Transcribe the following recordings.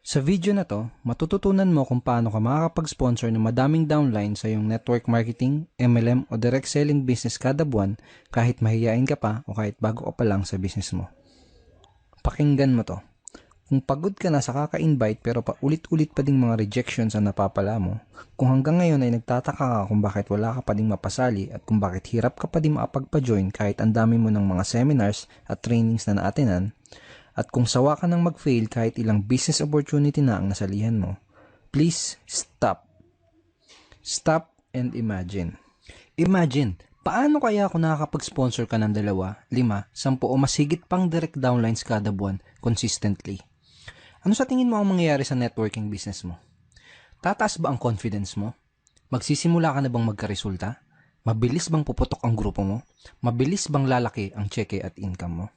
Sa video na to, matututunan mo kung paano ka makakapag-sponsor ng madaming downline sa iyong network marketing, MLM o direct selling business kada buwan kahit mahihiyain ka pa o kahit bago ka pa lang sa business mo. Pakinggan mo to. Kung pagod ka na sa kaka-invite pero paulit-ulit pa ding mga rejections ang napapala mo, kung hanggang ngayon ay nagtataka ka kung bakit wala ka pa ding mapasali at kung bakit hirap ka pa ding makapagpa-join kahit ang dami mo ng mga seminars at trainings na naatenan, at kung sawa ka nang mag-fail kahit ilang business opportunity na ang nasalihan mo, please stop. Stop and imagine. Imagine, paano kaya kung nakakapag-sponsor ka ng 2, 5, 10 o mas higit pang direct downlines kada buwan consistently? Ano sa tingin mo ang mangyayari sa networking business mo? Tataas ba ang confidence mo? Magsisimula ka na bang magkaresulta? Mabilis bang puputok ang grupo mo? Mabilis bang lalaki ang cheque at income mo?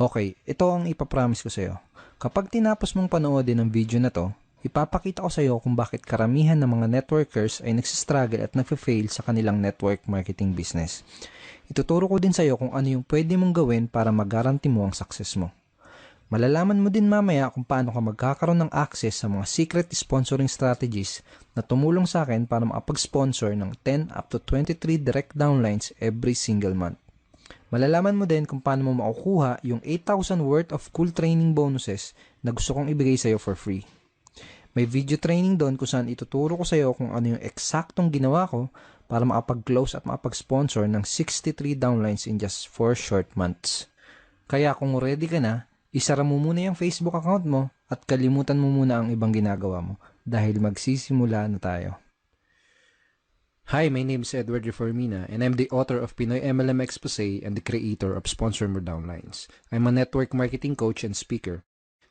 Okay, ito ang ipapromise ko sa iyo. Kapag tinapos mong panoodin ang video na to, ipapakita ko sa iyo kung bakit karamihan ng mga networkers ay nagsistruggle at nagfe-fail sa kanilang network marketing business. Ituturo ko din sa iyo kung ano yung pwede mong gawin para mag-guarantee mo ang success mo. Malalaman mo din mamaya kung paano ka magkakaroon ng access sa mga secret sponsoring strategies na tumulong sa akin para makapag-sponsor ng 10 up to 23 direct downlines every single month. Malalaman mo din kung paano mo makukuha yung 8,000 worth of cool training bonuses na gusto kong ibigay sa'yo for free. May video training doon kung saan ituturo ko sa'yo kung ano yung eksaktong ginawa ko para makapag-close at makapag-sponsor ng 63 downlines in just 4 short months. Kaya kung ready ka na, isara mo muna yung Facebook account mo at kalimutan mo muna ang ibang ginagawa mo dahil magsisimula na tayo. Hi, my name is Edward Reformina and I'm the author of Pinoy MLM Expose and the creator of Sponsor More Downlines. I'm a network marketing coach and speaker.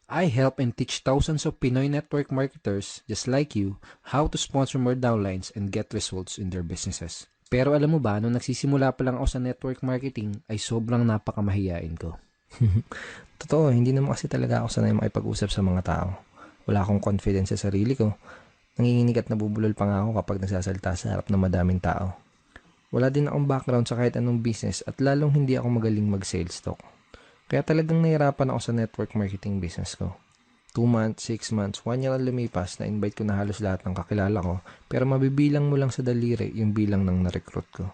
I help and teach thousands of Pinoy network marketers just like you how to sponsor more downlines and get results in their businesses. Pero alam mo ba, nung nagsisimula pa lang ako sa network marketing ay sobrang napakamahiyain ko. Totoo, hindi naman kasi talaga ako sanay makipag-usap sa mga tao. Wala akong confidence sa sarili ko. Nanginginig at nabubulol pa nga ako kapag nagsasalita sa harap ng madaming tao. Wala din akong background sa kahit anong business at lalong hindi ako magaling mag-sales talk. Kaya talagang nahirapan ako sa network marketing business ko. 2 months, 6 months, 1 year ang lumipas na invite ko na halos lahat ng kakilala ko pero mabibilang mo lang sa daliri yung bilang ng na-recruit ko.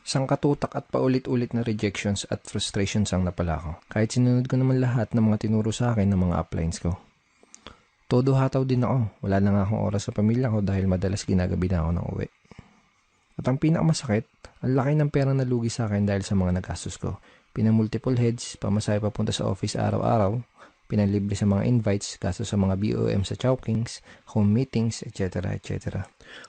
Sangkatutak at paulit-ulit na rejections at frustrations ang napala ko. Kahit sinunod ko naman lahat ng mga tinuro sa akin ng mga uplines ko. Todo hataw din ako. Wala na nga akong oras sa pamilya ko dahil madalas ginagabi na ako ng uwi. At ang pinakamasakit, ang laki ng perang nalugi sa akin dahil sa mga nagastos ko. Pinamultiple heads, pamasahe papunta sa office araw-araw, pinalibre sa mga invites, kaso sa mga BOM sa Chowkings, home meetings, etc. etc.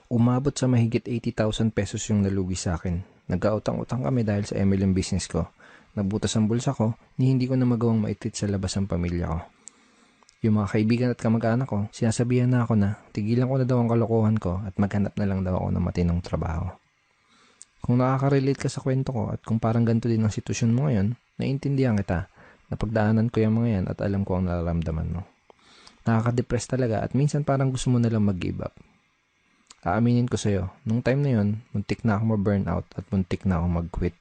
Umabot sa mahigit 80,000 pesos yung nalugi sa akin. Nagkautang-utang kami dahil sa MLM business ko. Nabutas ang bulsa ko, hindi ko na magawang maitreat sa labas ang pamilya ko. Yung mga kaibigan at kamag-anak ko, sinasabihan na ako na tigilan ko na daw ang kalokohan ko at maghanap na lang daw ako ng matinong trabaho. Kung nakaka-relate ka sa kwento ko at kung parang ganito din ang sitwasyon mo ngayon, naiintindihan kita. Napagdaanan ko yung mga yan at alam ko ang nararamdaman mo. Nakaka-depress talaga at minsan parang gusto mo na lang mag-give up. Aaminin ko sa'yo, nung time na yun, muntik na ako ma-burnout at muntik na ako mag-quit.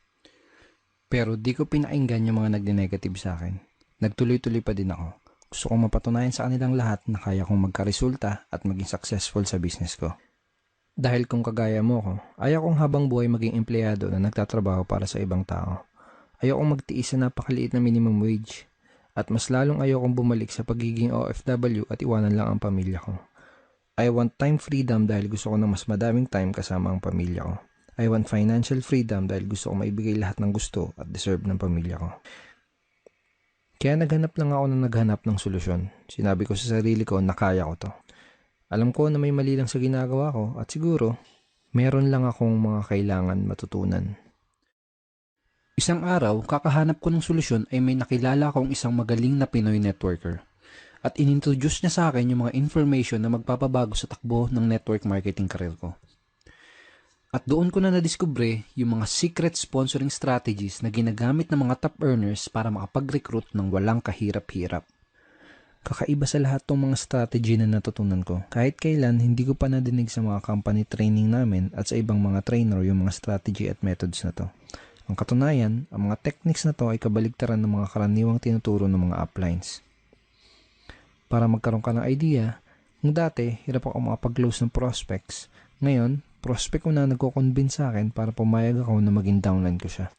Pero di ko pinainggan yung mga nagdi-negative sa akin. Nagtuloy-tuloy pa din ako. Gusto kong mapatunayan sa kanilang lahat na kaya kong magkaresulta at maging successful sa business ko. Dahil kung kagaya mo ko, ayaw kong habang buhay maging empleyado na nagtatrabaho para sa ibang tao. Ayaw kong magtiis sa napakaliit na minimum wage. At mas lalong ayaw kong bumalik sa pagiging OFW at iwanan lang ang pamilya ko. I want time freedom dahil gusto ko ng mas madaming time kasama ang pamilya ko. I want financial freedom dahil gusto ko maibigay lahat ng gusto at deserve ng pamilya ko. Kaya naghanap lang ako ng naghanap ng solusyon. Sinabi ko sa sarili ko na kaya ko to. Alam ko na may mali lang sa ginagawa ko at siguro, meron lang akong mga kailangan matutunan. Isang araw, kakahanap ko ng solusyon ay may nakilala akong isang magaling na Pinoy networker. At inintroduce niya sa akin yung mga information na magpapabago sa takbo ng network marketing career ko. At doon ko na nadiskubre yung mga secret sponsoring strategies na ginagamit ng mga top earners para makapag-recruit ng walang kahirap-hirap. Kakaiba sa lahat tong mga strategy na natutunan ko. Kahit kailan, hindi ko pa nadinig sa mga company training namin at sa ibang mga trainer yung mga strategy at methods na to. Ang katunayan, ang mga techniques na to ay kabaligtaran ng mga karaniwang tinuturo ng mga uplines. Para magkaroon ka ng idea, kung dati, hirap ako makapag-close ng prospects. Ngayon, prospect ko na nagko-convince sa akin para pumayag ako na maging downline ko siya.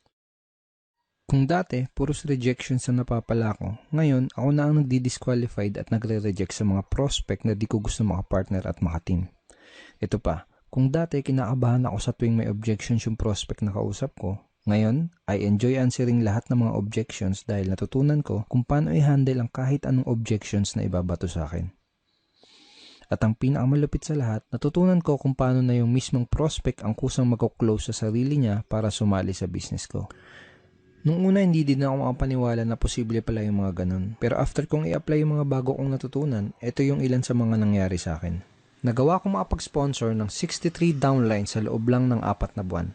Kung dati, puros rejections na napapala ko, ngayon, ako na ang nagdi-disqualified at nagre-reject sa mga prospect na di ko gusto makapartner at makateam. Ito pa, kung dati kinakabahan ako sa tuwing may objections yung prospect na kausap ko, ngayon, I enjoy answering lahat ng mga objections dahil natutunan ko kung paano i-handle ang kahit anong objections na ibabato sa akin. At ang pinakamalupit sa lahat, natutunan ko kung paano na yung mismong prospect ang kusang mag-close sa sarili niya para sumali sa business ko. Nung una, hindi din ako makapaniwala na posible pala yung mga ganun. Pero after kong i-apply yung mga bago kong natutunan, ito yung ilan sa mga nangyari sa akin. Nagawa kong makapag-sponsor ng 63 downlines sa loob lang ng 4 na buwan.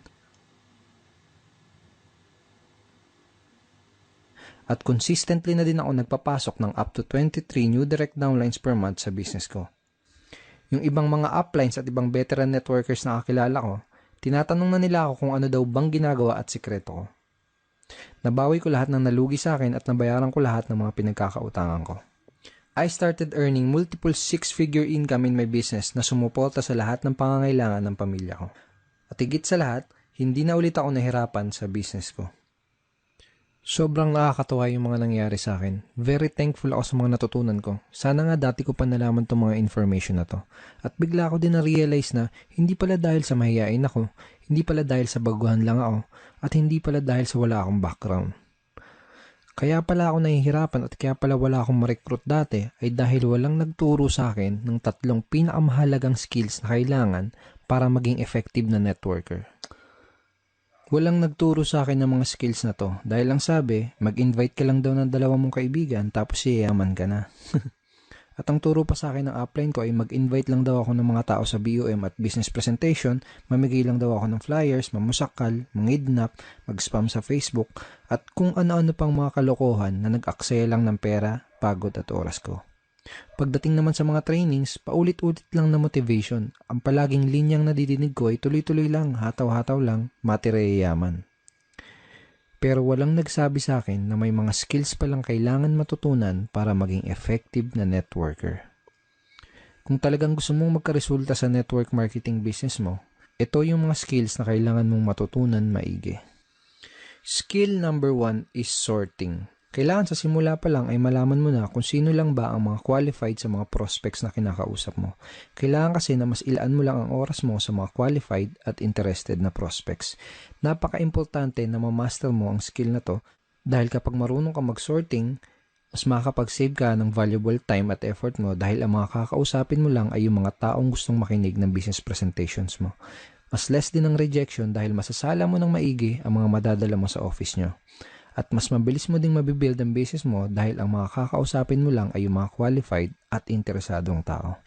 At consistently na din ako nagpapasok ng up to 23 new direct downlines per month sa business ko. Yung ibang mga uplines at ibang veteran networkers na kakilala ko, tinatanong na nila ako kung ano daw bang ginagawa at sikreto ko. Nabawi ko lahat ng nalugi sa akin at nabayaran ko lahat ng mga pinagkakautangan ko. I started earning multiple 6-figure income in my business na sumuporta sa lahat ng pangangailangan ng pamilya ko. At higit sa lahat, hindi na ulit ako nahirapan sa business ko. Sobrang nakakatawa yung mga nangyari sa akin. Very thankful ako sa mga natutunan ko. Sana nga dati ko pa nalaman itong mga information na to. At bigla ko din na-realize na hindi pala dahil sa mahihain ako, hindi pala dahil sa baguhan lang ako, at hindi pala dahil sa wala akong background. Kaya pala ako nahihirapan at kaya pala wala akong ma-recruit dati ay dahil walang nagturo sa akin ng 3 pinakamahalagang skills na kailangan para maging effective na networker. Walang nagturo sa akin ng mga skills na to dahil lang sabi, mag-invite ka lang daw ng 2 mong kaibigan tapos yayaman ka na. At ang turo pa sa akin ng upline ko ay mag-invite lang daw ako ng mga tao sa BOM at business presentation, mamigay lang daw ako ng flyers, mamusakal, mangidnap, mag-spam sa Facebook, at kung ano-ano pang mga kalokohan na nag-aksaya lang ng pera, pagod at oras ko. Pagdating naman sa mga trainings, paulit-ulit lang na motivation. Ang palaging linyang nadidinig ko ay tuloy-tuloy lang, hataw-hataw lang, matirayaman. Pero walang nagsabi sa akin na may mga skills palang kailangan matutunan para maging effective na networker. Kung talagang gusto mong magkaresulta sa network marketing business mo, ito yung mga skills na kailangan mong matutunan maigi. Skill number 1 is sorting. Kailangan sa simula pa lang ay malaman mo na kung sino lang ba ang mga qualified sa mga prospects na kinakausap mo. Kailangan kasi na mas ilaan mo lang ang oras mo sa mga qualified at interested na prospects. Napaka-importante na ma-master mo ang skill na to dahil kapag marunong ka mag-sorting, mas makakapag-save ka ng valuable time at effort mo dahil ang mga kakausapin mo lang ay yung mga taong gustong makinig ng business presentations mo. Mas less din ang rejection dahil masasala mo ng maigi ang mga madadala mo sa office nyo. At mas mabilis mo ding mabibuild ang business mo dahil ang mga kakausapin mo lang ay yung mga qualified at interesadong tao.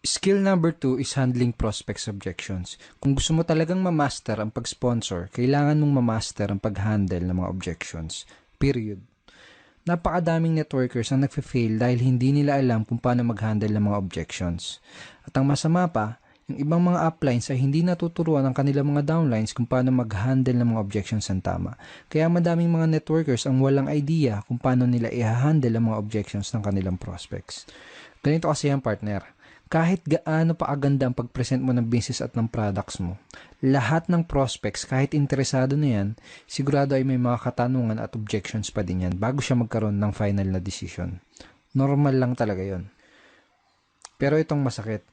Skill number 2 is handling prospects objections. Kung gusto mo talagang ma-master ang pag-sponsor, kailangan mong ma-master ang pag-handle ng mga objections. Period. Napakadaming networkers ang nagfe-fail dahil hindi nila alam kung paano mag-handle ng mga objections. At ang masama pa, yung ibang mga uplines ay hindi natuturuan ang kanilang mga downlines kung paano mag-handle ng mga objections ng tama. Kaya madaming mga networkers ang walang idea kung paano nila i-handle ang mga objections ng kanilang prospects. Ganito kasi ang partner. Kahit gaano pa aganda ang pag-present mo ng business at ng products mo, lahat ng prospects, kahit interesado na yan, sigurado ay may mga katanungan at objections pa din yan bago siya magkaroon ng final na decision. Normal lang talaga yon. Pero itong masakit.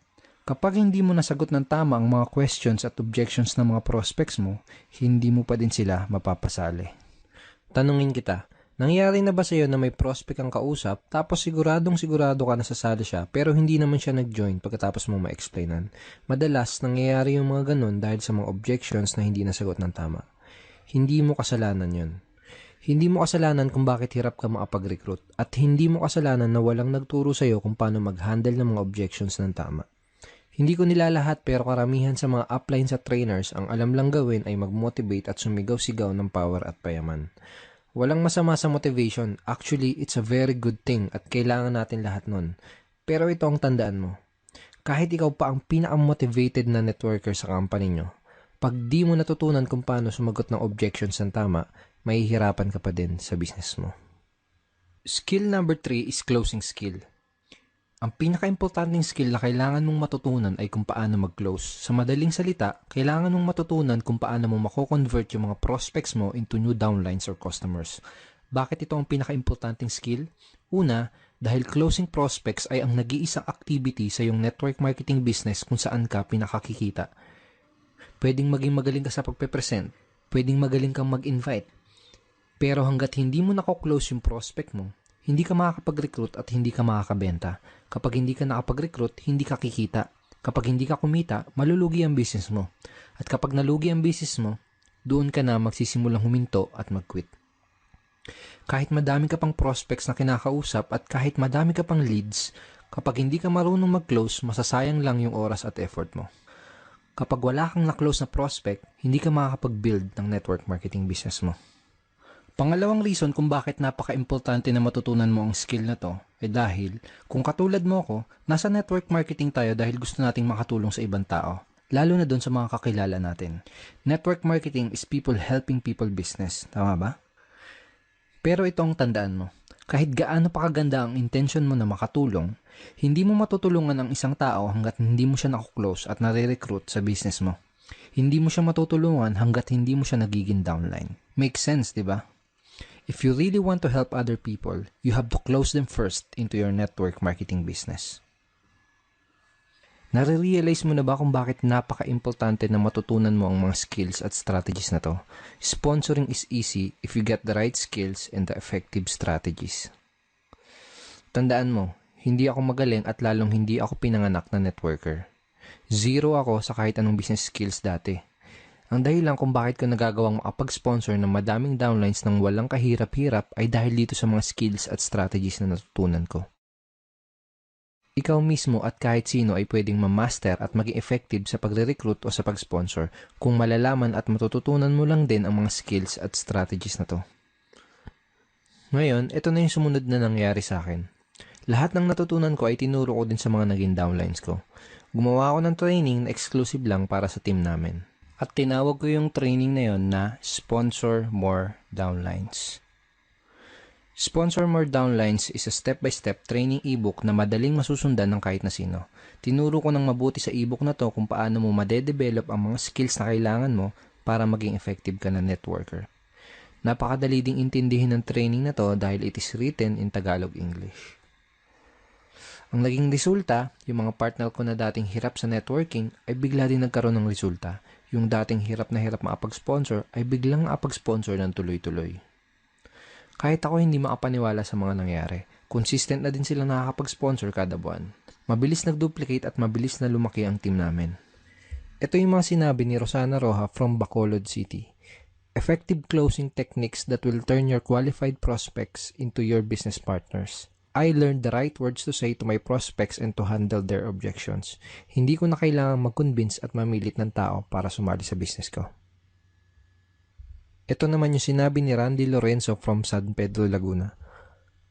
Kapag hindi mo nasagot ng tama ang mga questions at objections ng mga prospects mo, hindi mo pa din sila mapapasali. Tanungin kita, nangyari na ba sa iyo na may prospect ang kausap tapos siguradong sigurado ka na sasali siya pero hindi naman siya nag-join pagkatapos mo ma-explainan? Madalas nangyayari yung mga ganun dahil sa mga objections na hindi nasagot ng tama. Hindi mo kasalanan yun. Hindi mo kasalanan kung bakit hirap ka makapag-recruit at hindi mo kasalanan na walang nagturo sa iyo kung paano mag-handle ng mga objections ng tama. Hindi ko nilalahat pero karamihan sa mga uplines at trainers ang alam lang gawin ay mag-motivate at sumigaw-sigaw ng power at payaman. Walang masama sa motivation. Actually, it's a very good thing at kailangan natin lahat nun. Pero ito ang tandaan mo. Kahit ikaw pa ang pinaka-motivated na networker sa company nyo, pag di mo natutunan kung paano sumagot ng objections ng tama, mahihirapan ka pa din sa business mo. Skill number 3 is closing skill. Ang pinaka-importanting skill na kailangan mong matutunan ay kung paano mag-close. Sa madaling salita, kailangan mong matutunan kung paano mo mako-convert yung mga prospects mo into new downlines or customers. Bakit ito ang pinaka-importanting skill? Una, dahil closing prospects ay ang nag-iisang activity sa iyong network marketing business kung saan ka pinakakikita. Pwedeng maging magaling ka sa pagpe-present, pwedeng magaling kang mag-invite. Pero hanggat hindi mo nako-close yung prospect mo, hindi ka makakapag-recruit at hindi ka makakabenta. Kapag hindi ka nakapag-recruit, hindi ka kikita. Kapag hindi ka kumita, malulugi ang business mo. At kapag nalugi ang business mo, doon ka na magsisimulang huminto at mag-quit. Kahit madami ka pang prospects na kinakausap at kahit madami ka pang leads, kapag hindi ka marunong mag-close, masasayang lang yung oras at effort mo. Kapag wala kang na-close na prospect, hindi ka makakapag-build ng network marketing business mo. Pangalawang reason kung bakit napaka-importante na matutunan mo ang skill na to ay dahil kung katulad mo ako, nasa network marketing tayo dahil gusto nating makatulong sa ibang tao, lalo na doon sa mga kakilala natin. Network marketing is people helping people business, tama ba? Pero ito ang tandaan mo, kahit gaano pa kaganda ang intention mo na makatulong, hindi mo matutulungan ang isang tao hanggat hindi mo siya nakuklose at nare-recruit sa business mo. Hindi mo siya matutulungan hanggat hindi mo siya nagiging downline. Makes sense, di ba? If you really want to help other people, you have to close them first into your network marketing business. Nare-realize mo na ba kung bakit napaka-importante na matutunan mo ang mga skills at strategies na to? Sponsoring is easy if you get the right skills and the effective strategies. Tandaan mo, hindi ako magaling at lalong hindi ako pinanganak na networker. Zero ako sa kahit anong business skills dati. Ang dahilan kung bakit ko nagagawang makapag-sponsor ng madaming downlines ng walang kahirap-hirap ay dahil dito sa mga skills at strategies na natutunan ko. Ikaw mismo at kahit sino ay pwedeng ma-master at maging effective sa pagre-recruit o sa pag-sponsor kung malalaman at matututunan mo lang din ang mga skills at strategies na to. Ngayon, ito na yung sumunod na nangyari sa akin. Lahat ng natutunan ko ay tinuro ko din sa mga naging downlines ko. Gumawa ako ng training na exclusive lang para sa team namin. At tinawag ko yung training na yon na Sponsor More Downlines. Sponsor More Downlines is a step-by-step training ebook na madaling masusundan ng kahit na sino. Tinuro ko ng mabuti sa ebook na to kung paano mo madedevelop ang mga skills na kailangan mo para maging effective ka na networker. Napakadali ding intindihin ng training na to dahil it is written in Tagalog-English. Ang naging resulta, yung mga partner ko na dating hirap sa networking ay bigla din nagkaroon ng resulta. Yung dating hirap na hirap makapag-sponsor ay biglang makapag-sponsor ng tuloy-tuloy. Kahit ako hindi makapaniwala sa mga nangyari, consistent na din silang nakakapag-sponsor kada buwan. Mabilis nag-duplicate at mabilis na lumaki ang team namin. Ito yung mga sinabi ni Rosana Roja from Bacolod City. Effective closing techniques that will turn your qualified prospects into your business partners. I learned the right words to say to my prospects and to handle their objections. Hindi ko na kailangang mag-convince at mamilit ng tao para sumali sa business ko. Ito naman yung sinabi ni Randy Lorenzo from San Pedro, Laguna.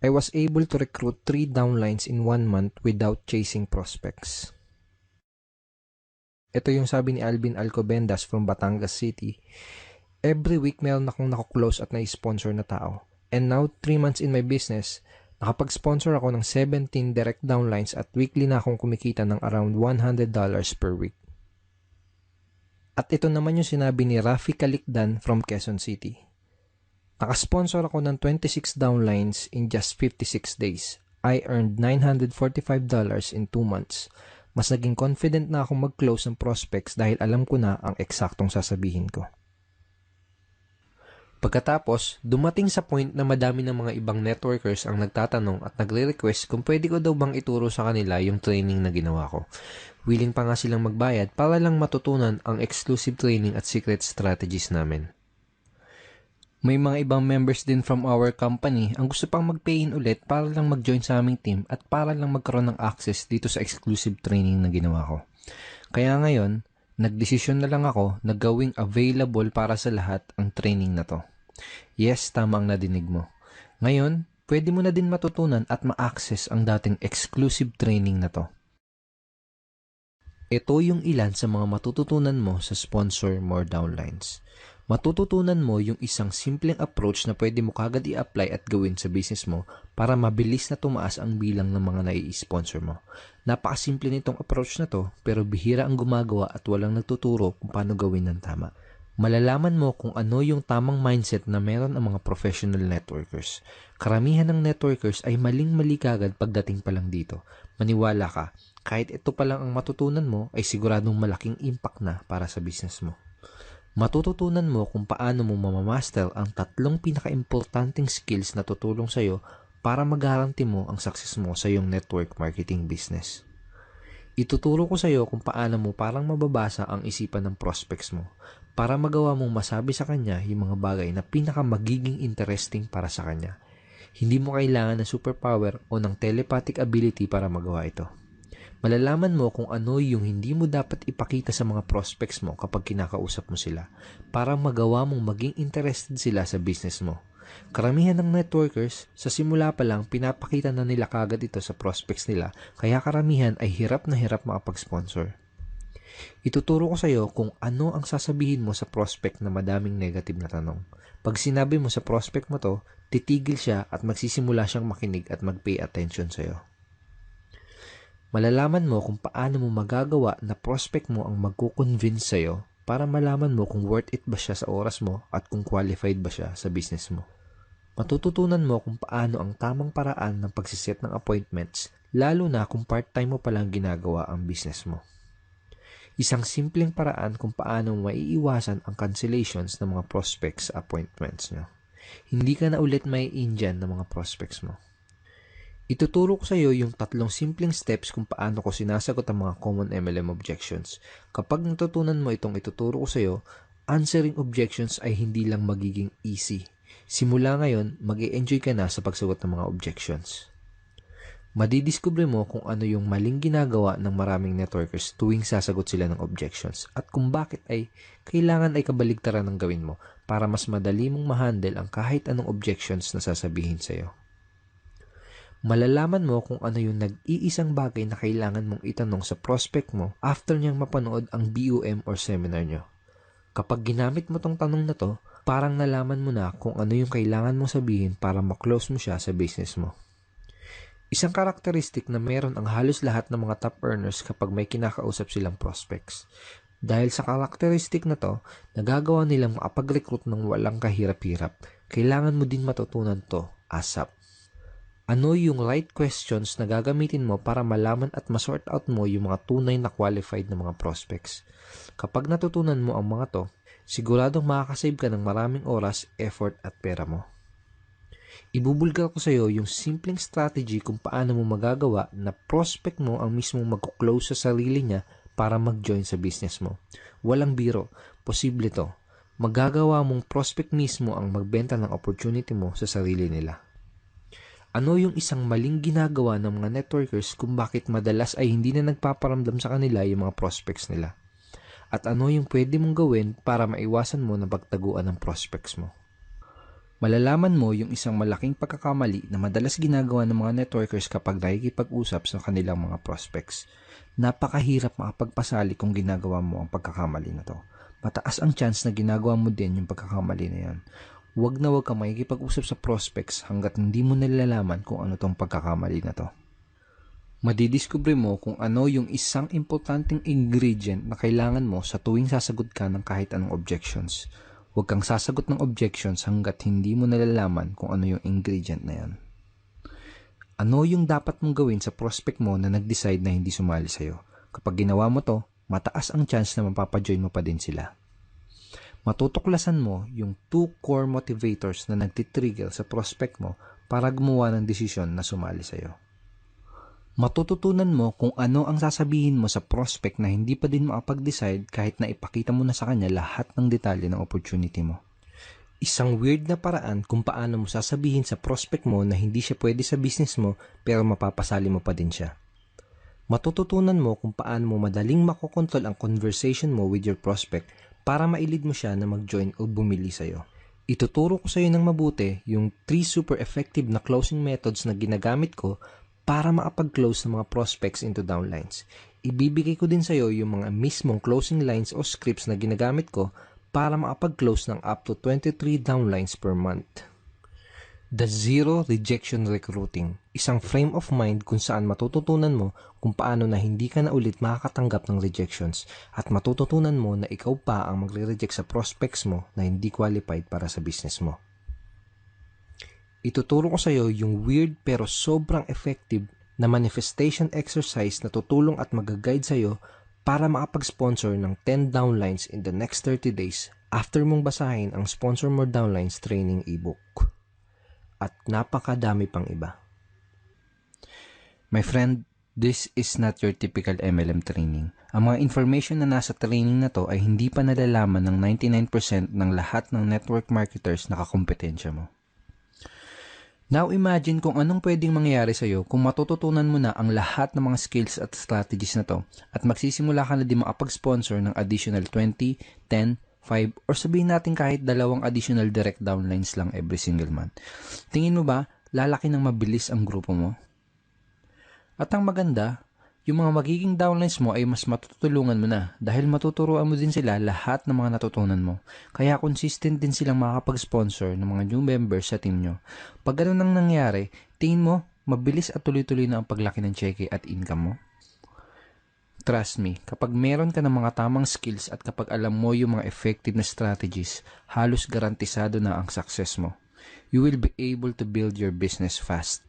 I was able to recruit 3 downlines in 1 month without chasing prospects. Ito yung sabi ni Alvin Alcobendas from Batangas City. Every week meron akong nakuklose at na-sponsor na tao. And now, 3 months in my business, nakapag-sponsor ako ng 17 direct downlines at weekly na akong kumikita ng around $100 per week. At ito naman yung sinabi ni Rafi Calicdan from Quezon City. Nakasponsor ako ng 26 downlines in just 56 days. I earned $945 in 2 months. Mas naging confident na akong mag-close ng prospects dahil alam ko na ang eksaktong sasabihin ko. Pagkatapos, dumating sa point na madami ng mga ibang networkers ang nagtatanong at nagre-request kung pwede ko daw bang ituro sa kanila yung training na ginawa ko. Willing pa nga silang magbayad para lang matutunan ang exclusive training at secret strategies namin. May mga ibang members din from our company ang gusto pang mag-pay in ulit para lang mag-join sa aming team at para lang magkaroon ng access dito sa exclusive training na ginawa ko. Kaya ngayon, nagdesisyon na lang ako na gawing available para sa lahat ang training na to. Yes, tama ang nadinig mo. Ngayon, pwede mo na din matutunan at ma-access ang dating exclusive training na to. Ito yung ilan sa mga matututunan mo sa Sponsor More Downlines. Matututunan mo yung isang simpleng approach na pwede mo kagad i-apply at gawin sa business mo para mabilis na tumaas ang bilang ng mga nai-sponsor mo. Napakasimple nitong approach na to, pero bihira ang gumagawa at walang nagtuturo kung paano gawin ng tama. Malalaman mo kung ano yung tamang mindset na meron ang mga professional networkers. Karamihan ng networkers ay maling-mali kagad pagdating pa lang dito. Maniwala ka, kahit ito pa lang ang matutunan mo ay siguradong malaking impact na para sa business mo. Matututunan mo kung paano mo mamamaster ang 3 pinaka-importanting skills na tutulong sa'yo para magaranti mo ang success mo sa iyong network marketing business. Ituturo ko sa'yo kung paano mo parang mababasa ang isipan ng prospects mo para magawa mong masabi sa kanya yung mga bagay na pinaka-magiging interesting para sa kanya. Hindi mo kailangan ng superpower o ng telepathic ability para magawa ito. Malalaman mo kung ano yung hindi mo dapat ipakita sa mga prospects mo kapag kinakausap mo sila para magawa mong maging interested sila sa business mo. Karamihan ng networkers, sa simula pa lang pinapakita na nila kagad ito sa prospects nila kaya karamihan ay hirap na hirap makapag-sponsor. Ituturo ko sa iyo kung ano ang sasabihin mo sa prospect na madaming negative na tanong. Pag sinabi mo sa prospect mo to, titigil siya at magsisimula siyang makinig at mag-pay attention sa iyo. Malalaman mo kung paano mo magagawa na prospect mo ang magko-convince sa'yo para malaman mo kung worth it ba siya sa oras mo at kung qualified ba siya sa business mo. Matututunan mo kung paano ang tamang paraan ng pagsiset ng appointments, lalo na kung part-time mo palang ginagawa ang business mo. Isang simpleng paraan kung paano mo maiiwasan ang cancellations ng mga prospects sa appointments nyo. Hindi ka na ulit mai-in-dyan ng mga prospects mo. Ituturo ko sa iyo yung 3 simpleng steps kung paano ko sinasagot ang mga common MLM objections. Kapag natutunan mo itong ituturo ko sa iyo, answering objections ay hindi lang magiging easy. Simula ngayon, mag-e-enjoy ka na sa pagsagot ng mga objections. Madidiskubre mo kung ano yung maling ginagawa ng maraming networkers tuwing sasagot sila ng objections at kung bakit ay kailangan ay kabaligtaran ng gawin mo para mas madali mong ma-handle ang kahit anong objections na sasabihin sa iyo. Malalaman mo kung ano yung nag-iisang bagay na kailangan mong itanong sa prospect mo after niyang mapanood ang BOM or seminar nyo. Kapag ginamit mo tong tanong na to, parang nalaman mo na kung ano yung kailangan mong sabihin para ma-close mo siya sa business mo. Isang karakteristik na meron ang halos lahat ng mga top earners kapag may kinakausap silang prospects. Dahil sa karakteristik na to, nagagawa nilang makapag-recruit ng walang kahirap-hirap. Kailangan mo din matutunan to ASAP. Ano yung right questions na gagamitin mo para malaman at ma-sort out mo yung mga tunay na qualified na mga prospects? Kapag natutunan mo ang mga to, siguradong makakasave ka ng maraming oras, effort at pera mo. Ibubulgar ko sa iyo yung simpleng strategy kung paano mo magagawa na prospect mo ang mismong mag-close sa sarili niya para mag-join sa business mo. Walang biro, posible to. Magagawa mong prospect mismo ang magbenta ng opportunity mo sa sarili nila. Ano yung isang maling ginagawa ng mga networkers kung bakit madalas ay hindi na nagpaparamdam sa kanila yung mga prospects nila? At ano yung pwede mong gawin para maiwasan mo na pagtaguan ng prospects mo? Malalaman mo yung isang malaking pagkakamali na madalas ginagawa ng mga networkers kapag nakikipag-usap sa kanilang mga prospects. Napakahirap makapagpasali kung ginagawa mo ang pagkakamali na to. Mataas ang chance na ginagawa mo din yung pagkakamali na yan. Huwag na huwag kang makikipag-usap sa prospects hanggat hindi mo nalalaman kung ano tong pagkakamali na to. Madidiskubre mo kung ano yung isang importanteng ingredient na kailangan mo sa tuwing sasagot ka ng kahit anong objections. Huwag kang sasagot ng objections hanggat hindi mo nalalaman kung ano yung ingredient na yan. Ano yung dapat mong gawin sa prospect mo na nag-decide na hindi sumali sa'yo? Kapag ginawa mo to, mataas ang chance na mapapajoin mo pa din sila. Matutuklasan mo yung 2 core motivators na nagtitrigger sa prospect mo para gumawa ng desisyon na sumali sa'yo. Matututunan mo kung ano ang sasabihin mo sa prospect na hindi pa din makapag-decide kahit na ipakita mo na sa kanya lahat ng detalye ng opportunity mo. Isang weird na paraan kung paano mo sasabihin sa prospect mo na hindi siya pwede sa business mo pero mapapasali mo pa din siya. Matututunan mo kung paano mo madaling makokontrol ang conversation mo with your prospect para mailid mo siya na mag-join o bumili sa'yo. Ituturo ko sa'yo ng mabuti yung 3 super effective na closing methods na ginagamit ko para makapag-close ng mga prospects into downlines. Ibibigay ko din sa'yo yung mga mismong closing lines o scripts na ginagamit ko para makapag-close ng up to 23 downlines per month. The Zero Rejection Recruiting, isang frame of mind kung saan matututunan mo kung paano na hindi ka na ulit makakatanggap ng rejections at matututunan mo na ikaw pa ang magre-reject sa prospects mo na hindi qualified para sa business mo. Ituturo ko sa iyo yung weird pero sobrang effective na manifestation exercise na tutulong at mag-guide sa iyo para makapag-sponsor ng 10 downlines in the next 30 days after mong basahin ang Sponsor More Downlines training ebook. At napakadami pang iba. My friend, this is not your typical MLM training. Ang mga information na nasa training na to ay hindi pa nalalaman ng 99% ng lahat ng network marketers na kakompetensya mo. Now imagine kung anong pwedeng mangyari sa iyo kung matututunan mo na ang lahat ng mga skills at strategies na to at magsisimula ka na din makapag-sponsor ng additional 20, 10, 5, or sabihin natin kahit 2 additional direct downlines lang every single month. Tingin mo ba, lalaki ng mabilis ang grupo mo? At ang maganda, yung mga magiging downlines mo ay mas matutulungan mo na dahil matuturuan mo din sila lahat ng mga natutunan mo. Kaya consistent din silang makakapag-sponsor ng mga new members sa team nyo. Pag ganun ang nangyari, tingin mo, mabilis at tuloy-tuloy na ang paglaki ng cheque at income mo? Trust me, kapag meron ka ng mga tamang skills at kapag alam mo yung mga effective na strategies, halos garantisado na ang success mo. You will be able to build your business fast.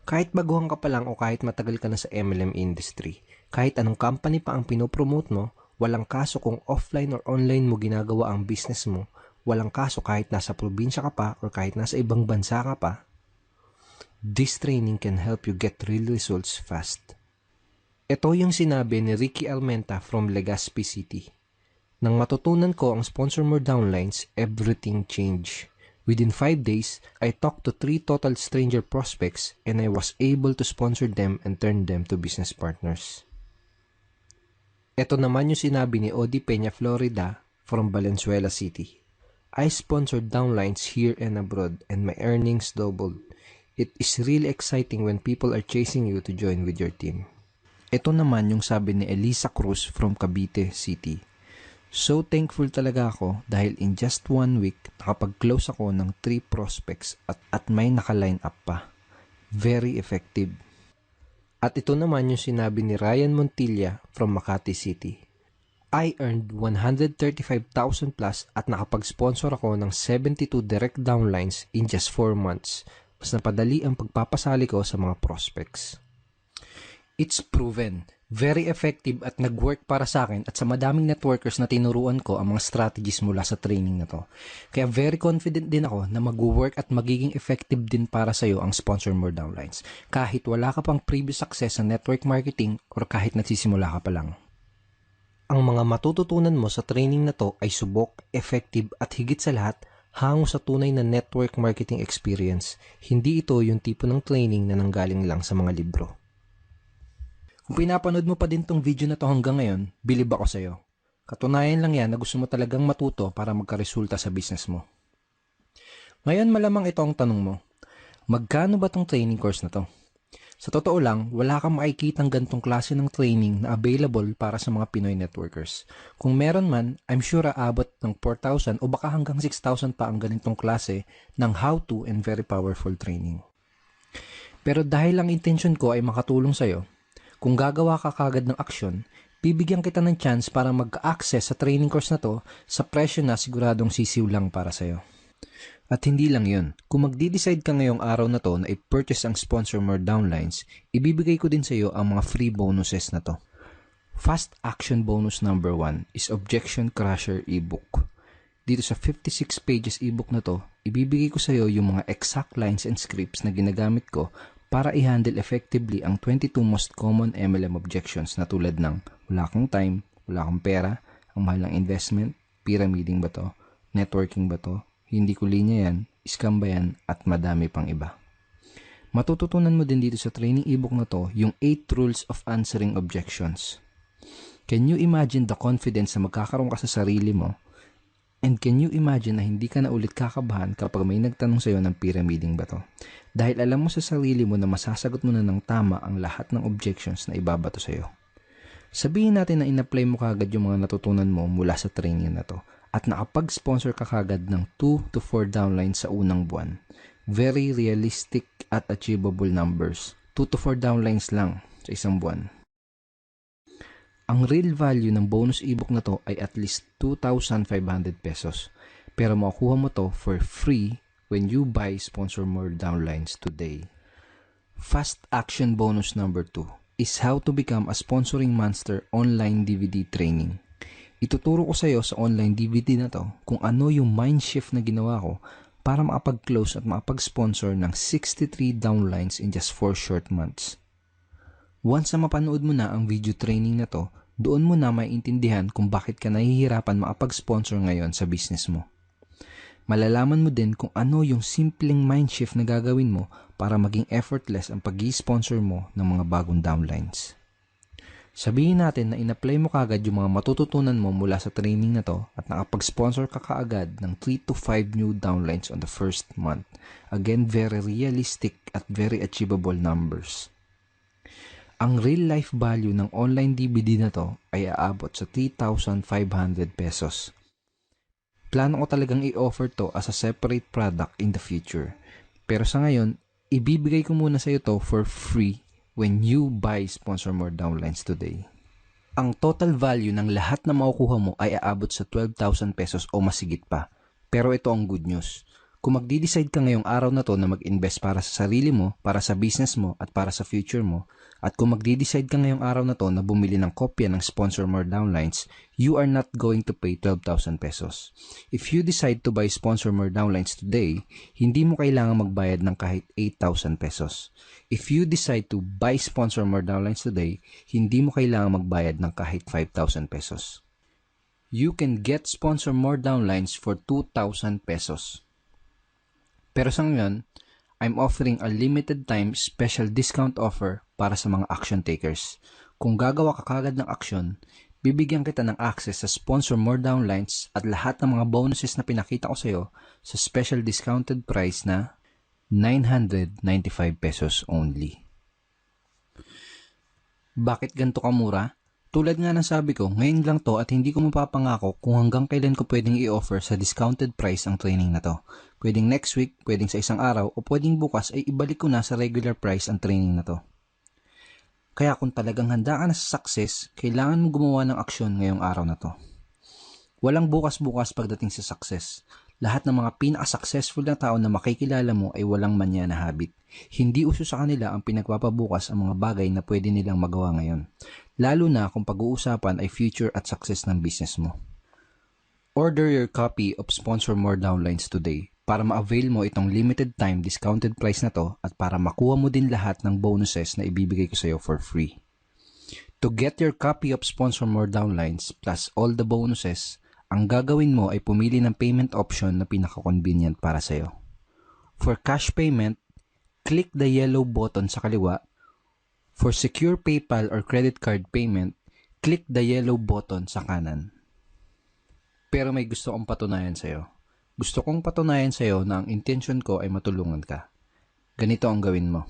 Kahit baguhan ka pa lang o kahit matagal ka na sa MLM industry, kahit anong company pa ang pinopromote mo, walang kaso kung offline or online mo ginagawa ang business mo, walang kaso kahit nasa probinsya ka pa or kahit nasa ibang bansa ka pa, this training can help you get real results fast. Ito yung sinabi ni Ricky Almenta from Legazpi City. Nang matutunan ko ang Sponsor More Downlines, everything changed. Within 5 days, I talked to 3 total stranger prospects and I was able to sponsor them and turn them to business partners. Ito naman yung sinabi ni Odi Peña Florida from Valenzuela City. I sponsored downlines here and abroad and my earnings doubled. It is really exciting when people are chasing you to join with your team. Ito naman yung sabi ni Elisa Cruz from Cavite City. So thankful talaga ako dahil in just 1 week, nakapag-close ako ng 3 prospects at may naka-line up pa. Very effective. At ito naman yung sinabi ni Ryan Montilla from Makati City. I earned 135,000 plus at nakapag-sponsor ako ng 72 direct downlines in just 4 months. Mas napadali ang pagpapasali ko sa mga prospects. It's proven. Very effective at nag-work para sa akin at sa madaming networkers na tinuruan ko ang mga strategies mula sa training na to. Kaya very confident din ako na mag-work at magiging effective din para sa iyo ang Sponsor More Downlines. Kahit wala ka pang previous success sa network marketing or kahit nagsisimula ka pa lang. Ang mga matututunan mo sa training na to ay subok, effective at higit sa lahat, hango sa tunay na network marketing experience. Hindi ito yung tipo ng training na nanggaling lang sa mga libro. Kung pinapanood mo pa din tong video na to hanggang ngayon, bilib ako sa'yo. Katunayan lang yan na gusto mo talagang matuto para magkaresulta sa business mo. Ngayon malamang ito ang tanong mo, magkano ba tong training course na to? Sa totoo lang, wala kang makikitang gantong klase ng training na available para sa mga Pinoy networkers. Kung meron man, I'm sure aabot ng 4,000 o baka hanggang 6,000 pa ang ganitong klase ng how-to and very powerful training. Pero dahil ang intention ko ay makatulong sa'yo, kung gagawa ka kagad ng aksyon, bibigyan kita ng chance para mag-access sa training course na to sa presyo na siguradong sisiw lang para sa'yo. At hindi lang yun, kung magdi-decide ka ngayong araw na to na i-purchase ang Sponsor More Downlines, ibibigay ko din sa'yo ang mga free bonuses na to. Fast action bonus number 1 is Objection Crusher ebook. Dito sa 56 pages ebook na to, ibibigay ko sa'yo yung mga exact lines and scripts na ginagamit ko para i-handle effectively ang 22 most common MLM objections na tulad ng wala kang time, wala kang pera, ang mahal ng investment, pyramiding ba to, networking ba to, hindi ko linya yan, scam ba yan, at madami pang iba. Matututunan mo din dito sa training ebook na to yung 8 rules of answering objections. Can you imagine the confidence na magkakaroon ka sa sarili mo? And can you imagine na hindi ka na ulit kakabahan kapag may nagtanong sa'yo ng pyramiding ba to? Dahil alam mo sa sarili mo na masasagot mo na ng tama ang lahat ng objections na ibabato sa'yo. Sabihin natin na in-apply mo kagad yung mga natutunan mo mula sa training na to at nakapag-sponsor ka kagad ng 2 to 4 downlines sa unang buwan. Very realistic at achievable numbers. 2 to 4 downlines lang sa isang buwan. Ang real value ng bonus ebook na to ay at least 2,500 pesos. Pero makukuha mo to for free when you buy Sponsor More downlines today. Fast action bonus number 2 is how to become a sponsoring monster online DVD training. Ituturo ko sa iyo sa online DVD na to kung ano yung mind shift na ginawa ko para makapag-close at makapag-sponsor ng 63 downlines in just 4 short months. Once na mapanood mo na ang video training na to, doon mo na maiintindihan kung bakit ka nahihirapan makapag-sponsor ngayon sa business mo. Malalaman mo din kung ano yung simpleng mind shift na gagawin mo para maging effortless ang pag-i-sponsor mo ng mga bagong downlines. Sabihin natin na in-apply mo kagad yung mga matututunan mo mula sa training na to at nakapag-sponsor ka kaagad ng 3 to 5 new downlines on the first month. Again, very realistic at very achievable numbers. Ang real life value ng online DVD na to ay aabot sa 3,500 pesos. Plano ko talagang i-offer to as a separate product in the future. Pero sa ngayon, ibibigay ko muna sa iyo to for free when you buy Sponsor More downlines today. Ang total value ng lahat na makukuha mo ay aabot sa 12,000 pesos o masigit pa. Pero ito ang good news. Kung magdi-decide ka ngayong araw na to na mag-invest para sa sarili mo, para sa business mo, at para sa future mo, at kung magdi-decide ka ngayong araw na to na bumili ng kopya ng Sponsor More downlines, you are not going to pay 12,000 pesos. If you decide to buy Sponsor More downlines today, hindi mo kailangan magbayad ng kahit 8,000 pesos. If you decide to buy Sponsor More downlines today, hindi mo kailangan magbayad ng kahit 5,000 pesos. You can get Sponsor More downlines for 2,000 pesos. Pero sa ngayon, I'm offering a limited time special discount offer para sa mga action takers. Kung gagawa ka kagad ng action, bibigyan kita ng access sa Sponsor More downlines at lahat ng mga bonuses na pinakita ko sa iyo sa special discounted price na 995 pesos only. Bakit ganito kamura? Tulad nga ng sabi ko, ngayon lang to at hindi ko mapapangako kung hanggang kailan ko pwedeng i-offer sa discounted price ang training na to. Pwedeng next week, pwedeng sa isang araw, o pwedeng bukas ay ibalik ko na sa regular price ang training na to. Kaya kung talagang handa ka na sa success, kailangan mo gumawa ng aksyon ngayong araw na to. Walang bukas-bukas pagdating sa success. Lahat ng mga pinaka-successful na tao na makikilala mo ay walang manya na habit. Hindi uso sa kanila ang pinagpapabukas ang mga bagay na pwede nilang magawa ngayon. Lalo na kung pag-uusapan ay future at success ng business mo. Order your copy of Sponsor More downlines today para ma-avail mo itong limited time discounted price na to at para makuha mo din lahat ng bonuses na ibibigay ko sa iyo for free. To get your copy of Sponsor More downlines plus all the bonuses, ang gagawin mo ay pumili ng payment option na pinaka-convenient para sa iyo. For cash payment, click the yellow button sa kaliwa. For secure PayPal or credit card payment, click the yellow button sa kanan. Pero may gusto kong patunayan sa iyo. Gusto kong patunayan sa iyo na ang intention ko ay matulungan ka. Ganito ang gawin mo.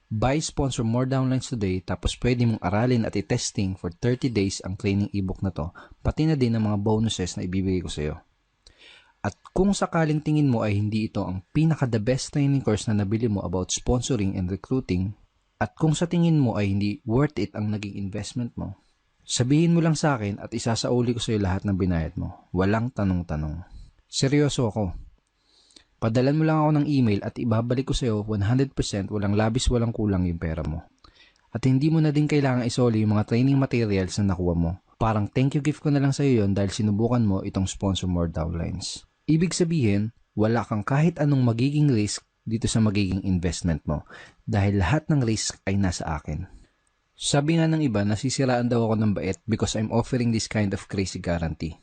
Buy Sponsor More downlines today tapos pwede mong aralin at i-testing for 30 days ang training ebook na to, pati na din ang mga bonuses na ibibigay ko sa iyo. At kung sakaling tingin mo ay hindi ito ang pinaka-the best training course na nabili mo about sponsoring and recruiting, at kung sa tingin mo ay hindi worth it ang naging investment mo, sabihin mo lang sa akin at isasauli ko sa iyo lahat ng binayad mo. Walang tanong-tanong. Seryoso ako. Padalan mo lang ako ng email at ibabalik ko sa iyo 100% walang labis walang kulang yung pera mo. At hindi mo na din kailangan isoli yung mga training materials na nakuha mo. Parang thank you gift ko na lang sa iyo yon dahil sinubukan mo itong Sponsor More downlines. Ibig sabihin, wala kang kahit anong magiging risk dito sa magiging investment mo dahil lahat ng risk ay nasa akin. Sabi nga ng iba, nasisiraan daw ako ng bait because I'm offering this kind of crazy guarantee.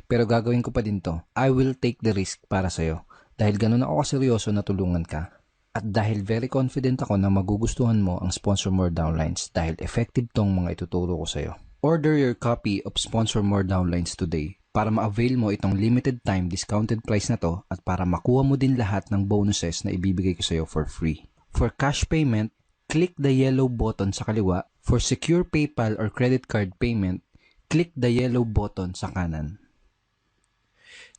Pero gagawin ko pa din to. I will take the risk para sa'yo dahil ganun ako kaseryoso na tulungan ka. At dahil very confident ako na magugustuhan mo ang Sponsor More downlines dahil effective tong mga ituturo ko sa'yo. Order your copy of Sponsor More downlines today para ma-avail mo itong limited time discounted price na to at para makuha mo din lahat ng bonuses na ibibigay ko sa iyo for free. For cash payment, click the yellow button sa kaliwa. For secure PayPal or credit card payment, click the yellow button sa kanan.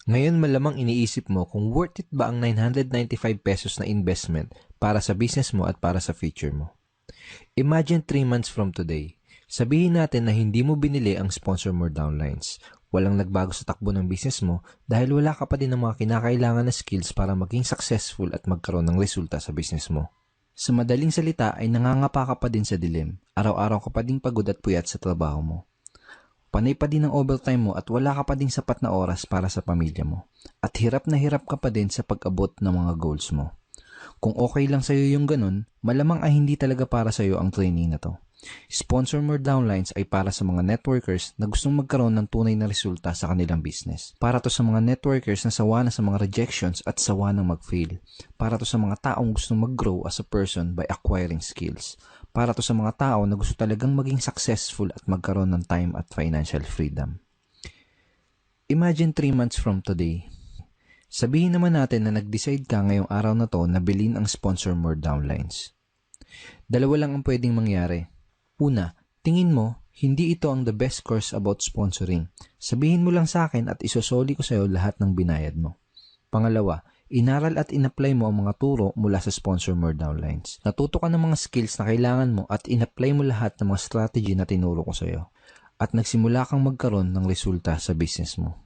Ngayon malamang iniisip mo kung worth it ba ang 995 pesos na investment para sa business mo at para sa future mo. Imagine 3 months from today. Sabihin natin na hindi mo binili ang sponsor more downlines. Walang nagbago sa takbo ng business mo dahil wala ka pa din ng mga kinakailangan na skills para maging successful at magkaroon ng resulta sa business mo. Sa madaling salita ay nangangapa ka pa din sa dilim. Araw-araw ka pa din pagod at puyat sa trabaho mo. Panay pa din ang overtime mo at wala ka pa din sapat na oras para sa pamilya mo. At hirap na hirap ka pa din sa pag-abot ng mga goals mo. Kung okay lang sa'yo yung ganun, malamang ay hindi talaga para sa'yo ang training na to. Sponsor more downlines ay para sa mga networkers na gustong magkaroon ng tunay na resulta sa kanilang business. Para to sa mga networkers na sawa na sa mga rejections at sawa na mag-fail. Para to sa mga taong gustong mag-grow as a person by acquiring skills. Para to sa mga tao na gusto talagang maging successful at magkaroon ng time at financial freedom. Imagine 3 months from today. Sabihin naman natin na nag-decide ka ngayong araw na to na bilhin ang sponsor more downlines. Dalawa lang ang pwedeng mangyari. Una, tingin mo, hindi ito ang the best course about sponsoring. Sabihin mo lang sa akin at isosoli ko sa'yo lahat ng binayad mo. Pangalawa, inaral at in-apply mo ang mga turo mula sa sponsor more downlines. Natuto ka ng mga skills na kailangan mo at in-apply mo lahat ng mga strategy na tinuro ko sa'yo. At nagsimula kang magkaroon ng resulta sa business mo.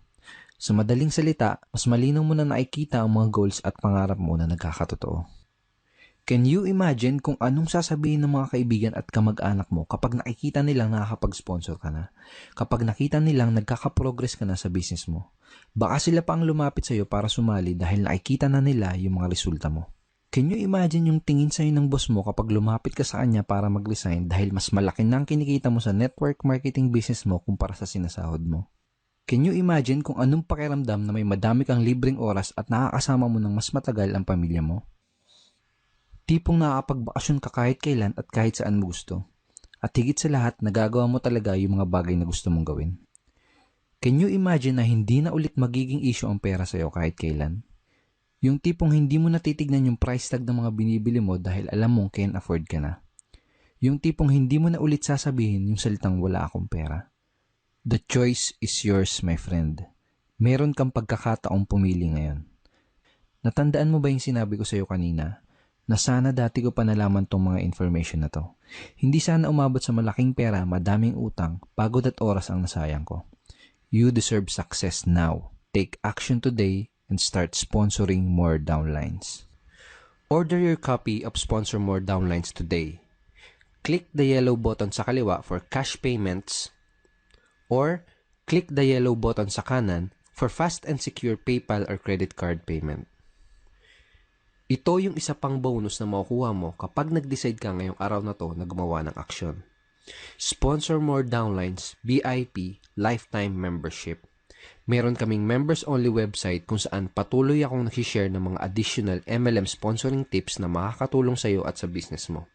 Sa madaling salita, mas malinaw mo na nakikita ang mga goals at pangarap mo na nagkakatotoo. Can you imagine kung anong sasabihin ng mga kaibigan at kamag-anak mo kapag nakikita nilang nakakapag-sponsor ka na? Kapag nakita nilang nagkakaprogress ka na sa business mo? Baka sila pa ang lumapit sa'yo para sumali dahil nakikita na nila yung mga resulta mo. Can you imagine yung tingin sa'yo ng boss mo kapag lumapit ka sa kanya para mag-resign dahil mas malaki na ang kinikita mo sa network marketing business mo kumpara sa sinasahod mo? Can you imagine kung anong pakiramdam na may madami kang libreng oras at nakakasama mo ng mas matagal ang pamilya mo? Tipong nakakapagbakasyon ka kahit kailan at kahit saan mo gusto. At higit sa lahat, nagagawa mo talaga yung mga bagay na gusto mong gawin. Can you imagine na hindi na ulit magiging issue ang pera sa'yo kahit kailan? Yung tipong hindi mo natitignan yung price tag ng mga binibili mo dahil alam mong can afford ka na. Yung tipong hindi mo na ulit sasabihin yung salitang wala akong pera. The choice is yours, my friend. Meron kang pagkakataong pumili ngayon. Natandaan mo ba yung sinabi ko sa'yo kanina? Na sana dati ko pa nalaman tong mga information na to. Hindi sana umabot sa malaking pera, madaming utang, pagod at oras ang nasayang ko. You deserve success now. Take action today and start sponsoring more downlines. Order your copy of Sponsor More Downlines today. Click the yellow button sa kaliwa for cash payments or click the yellow button sa kanan for fast and secure PayPal or credit card payment. Ito yung isa pang bonus na makukuha mo kapag nag-decide ka ngayong araw na to na gumawa ng aksyon. Sponsor More Downlines VIP Lifetime Membership. Meron kaming members-only website kung saan patuloy akong nag-share ng mga additional MLM sponsoring tips na makakatulong sa iyo at sa business mo.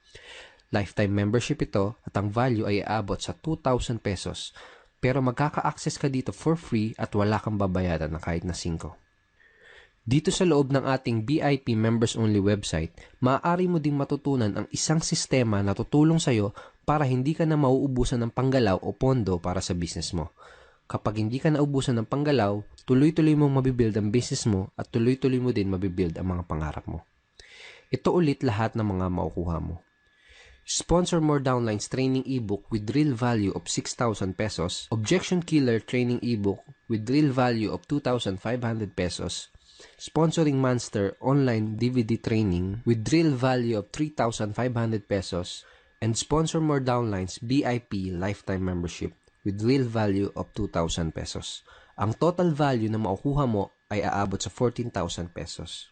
Lifetime membership ito at ang value ay aabot sa 2,000 pesos. Pero magkaka-access ka dito for free at wala kang babayaran na kahit na 5. Dito sa loob ng ating VIP members-only website, maaari mo ding matutunan ang isang sistema na tutulong sa'yo para hindi ka na mauubusan ng panggalaw o pondo para sa business mo. Kapag hindi ka naubusan ng panggalaw, tuloy-tuloy mong mabibuild ang business mo at tuloy-tuloy mo din mabibuild ang mga pangarap mo. Ito ulit lahat ng mga makukuha mo. Sponsor More Downlines Training Ebook with real value of 6,000 pesos, Objection Killer Training Ebook with real value of 2,500 pesos, Sponsoring Monster Online DVD Training with real value of 3,500 pesos, and Sponsor More Downlines VIP Lifetime Membership with real value of 2,000 pesos. Ang total value na makukuha mo ay aabot sa 14,000 pesos.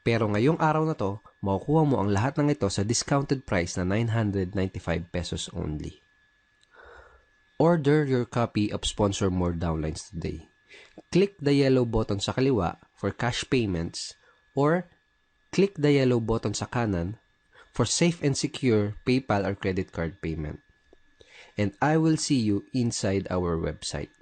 Pero ngayong araw na to, makukuha mo ang lahat ng ito sa discounted price na 995 pesos only. Order your copy of Sponsor More Downlines today. Click the yellow button sa kaliwa for cash payments or click the yellow button sa kanan for safe and secure PayPal or credit card payment. And I will see you inside our website.